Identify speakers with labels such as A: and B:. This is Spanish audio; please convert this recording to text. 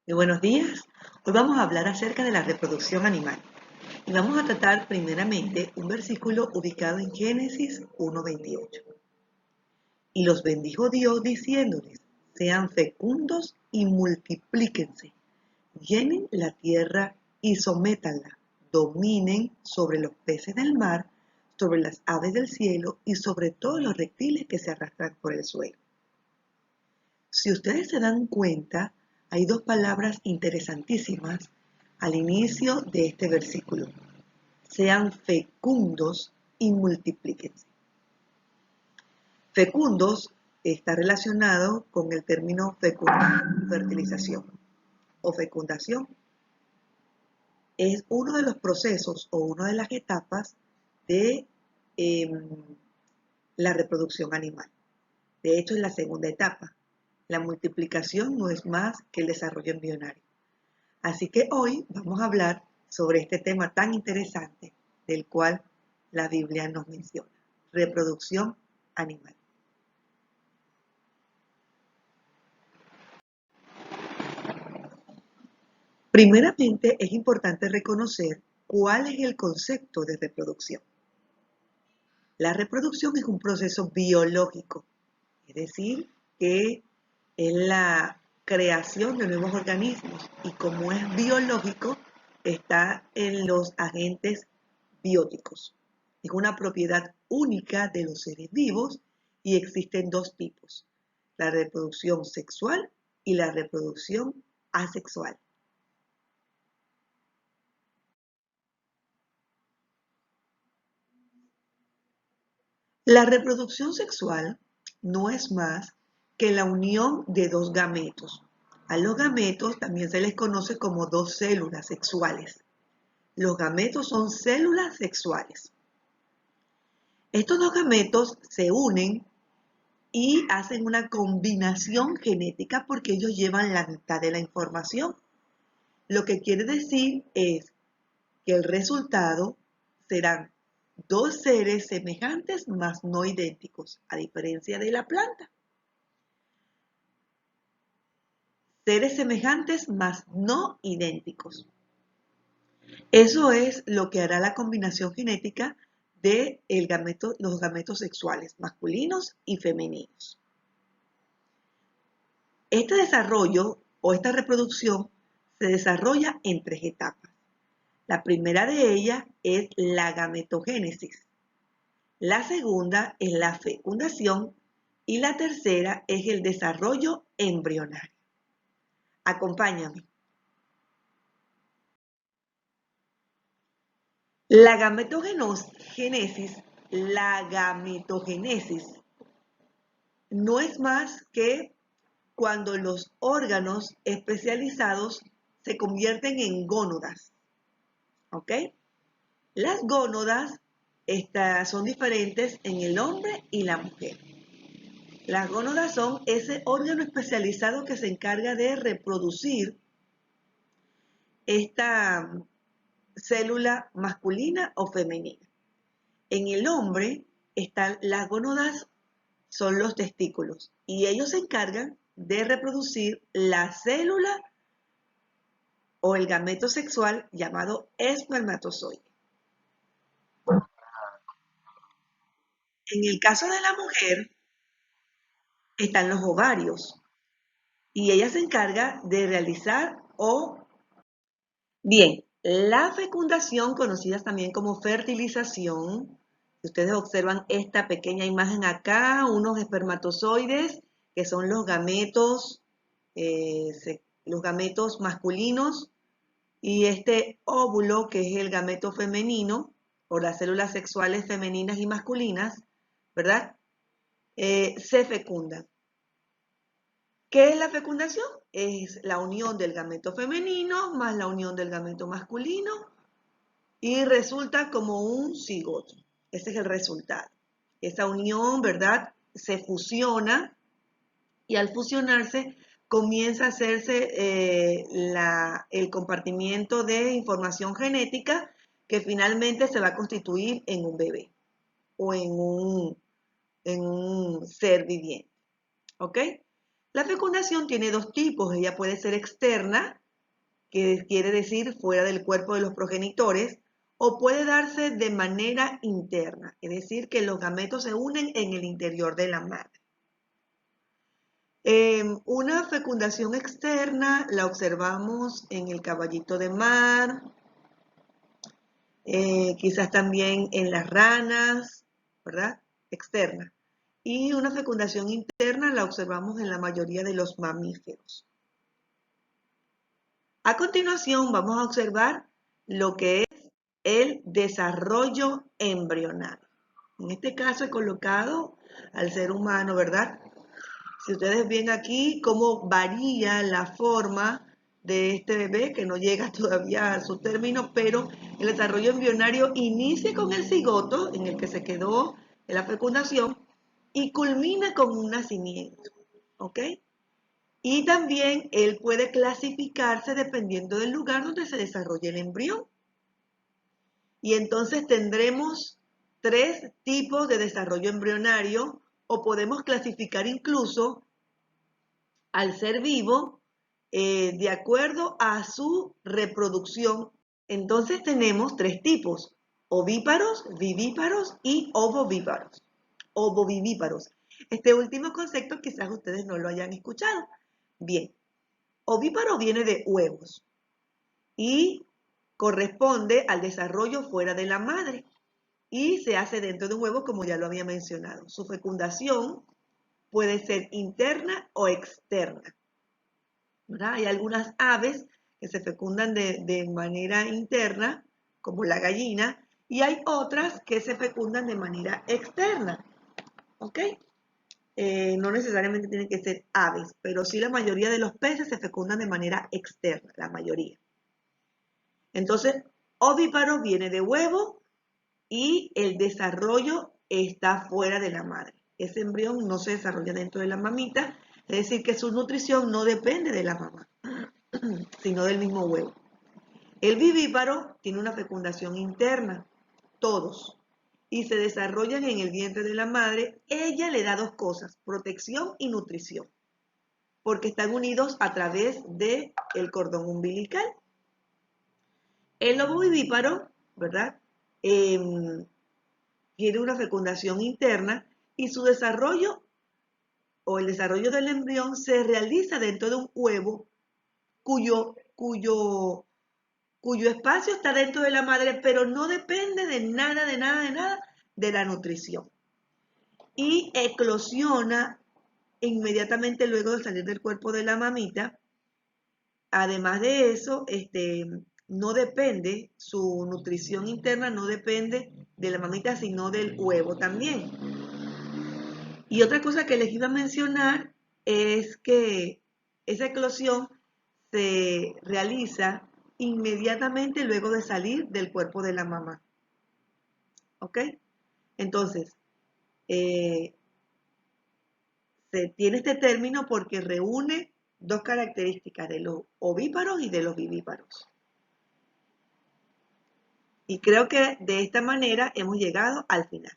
A: Muy buenos días. Hoy vamos a hablar acerca de la reproducción animal y vamos a tratar primeramente un versículo ubicado en Génesis 1:28. Y los bendijo Dios diciéndoles: sean fecundos y multiplíquense, llenen la tierra y sométanla, dominen sobre los peces del mar, sobre las aves del cielo y sobre todos los reptiles que se arrastran por el suelo. Si ustedes se dan cuenta, hay dos palabras interesantísimas al inicio de este versículo. Sean fecundos y multiplíquense. Fecundos está relacionado con el término fertilización o fecundación. Es uno de los procesos o una de las etapas de la reproducción animal. De hecho, es la segunda etapa. La multiplicación no es más que el desarrollo embrionario. Así que hoy vamos a hablar sobre este tema tan interesante del cual la Biblia nos menciona: reproducción animal. Primeramente, es importante reconocer cuál es el concepto de reproducción. La reproducción es un proceso biológico, es decir, que es la creación de nuevos organismos y como es biológico, está en los agentes bióticos. Es una propiedad única de los seres vivos y existen dos tipos: la reproducción sexual y la reproducción asexual. La reproducción sexual no es más que la unión de dos gametos. A los gametos también se les conoce como dos células sexuales. Los gametos son células sexuales. Estos dos gametos se unen y hacen una combinación genética porque ellos llevan la mitad de la información. Lo que quiere decir es que el resultado serán dos seres semejantes mas no idénticos, a diferencia de la planta. Seres semejantes mas no idénticos. Eso es lo que hará la combinación genética de los gametos sexuales, masculinos y femeninos. Este desarrollo o esta reproducción se desarrolla en tres etapas. La primera de ellas es la gametogénesis. La segunda es la fecundación y la tercera es el desarrollo embrionario. Acompáñame. La gametogenesis no es más que cuando los órganos especializados se convierten en gónadas. ¿Ok? Las gónadas son diferentes en el hombre y la mujer. Las gónadas son ese órgano especializado que se encarga de reproducir esta célula masculina o femenina. En el hombre están las gónadas, son los testículos, y ellos se encargan de reproducir la célula o el gameto sexual llamado espermatozoide. En el caso de la mujer están los ovarios y ella se encarga de realizar Bien, la fecundación, conocida también como fertilización, si ustedes observan esta pequeña imagen acá, unos espermatozoides que son los gametos masculinos, y este óvulo que es el gameto femenino o las células sexuales femeninas y masculinas, ¿verdad? Se fecundan. ¿Qué es la fecundación? Es la unión del gameto femenino más la unión del gameto masculino y resulta como un cigoto. Ese es el resultado. Esa unión, ¿verdad? Se fusiona y al fusionarse comienza a hacerse el compartimiento de información genética que finalmente se va a constituir en un bebé o en un ser viviente. ¿Ok? La fecundación tiene dos tipos. Ella puede ser externa, que quiere decir fuera del cuerpo de los progenitores, o puede darse de manera interna, es decir, que los gametos se unen en el interior de la madre. Una fecundación externa la observamos en el caballito de mar, quizás también en las ranas, ¿verdad? Externa. Y una fecundación interna la observamos en la mayoría de los mamíferos. A continuación vamos a observar lo que es el desarrollo embrional. En este caso he colocado al ser humano, ¿verdad? Si ustedes ven aquí cómo varía la forma de este bebé, que no llega todavía a su término, pero el desarrollo embrionario inicia con el cigoto, en el que se quedó en la fecundación, y culmina con un nacimiento, ¿ok? Y también él puede clasificarse dependiendo del lugar donde se desarrolle el embrión. Y entonces tendremos 3 tipos de desarrollo embrionario, o podemos clasificar incluso al ser vivo de acuerdo a su reproducción. Entonces tenemos 3 tipos: ovíparos, vivíparos y ovovivíparos. Ovovivíparos. Este último concepto quizás ustedes no lo hayan escuchado. Bien, ovíparo viene de huevos y corresponde al desarrollo fuera de la madre y se hace dentro de un huevo, como ya lo había mencionado. Su fecundación puede ser interna o externa, ¿verdad? Hay algunas aves que se fecundan de manera interna, como la gallina, y hay otras que se fecundan de manera externa, ¿ok? No necesariamente tienen que ser aves, pero sí la mayoría de los peces se fecundan de manera externa, la mayoría. Entonces, ovíparo viene de huevo y el desarrollo está fuera de la madre. Ese embrión no se desarrolla dentro de la mamita, es decir, que su nutrición no depende de la mamá, sino del mismo huevo. El vivíparo tiene una fecundación interna, todos, y se desarrollan en el vientre de la madre. Ella le da 2 cosas: protección y nutrición, porque están unidos a través del cordón umbilical. El ovovivíparo, ¿verdad? Tiene una fecundación interna y su desarrollo o el desarrollo del embrión se realiza dentro de un huevo cuyo espacio está dentro de la madre, pero no depende de nada, de la nutrición. Y eclosiona inmediatamente luego de salir del cuerpo de la mamita. Además de eso, no depende, su nutrición interna no depende de la mamita, sino del huevo también. Y otra cosa que les iba a mencionar es que esa eclosión se realiza inmediatamente luego de salir del cuerpo de la mamá. ¿Ok? Entonces, se tiene este término porque reúne 2 características de los ovíparos y de los vivíparos. Y creo que de esta manera hemos llegado al final.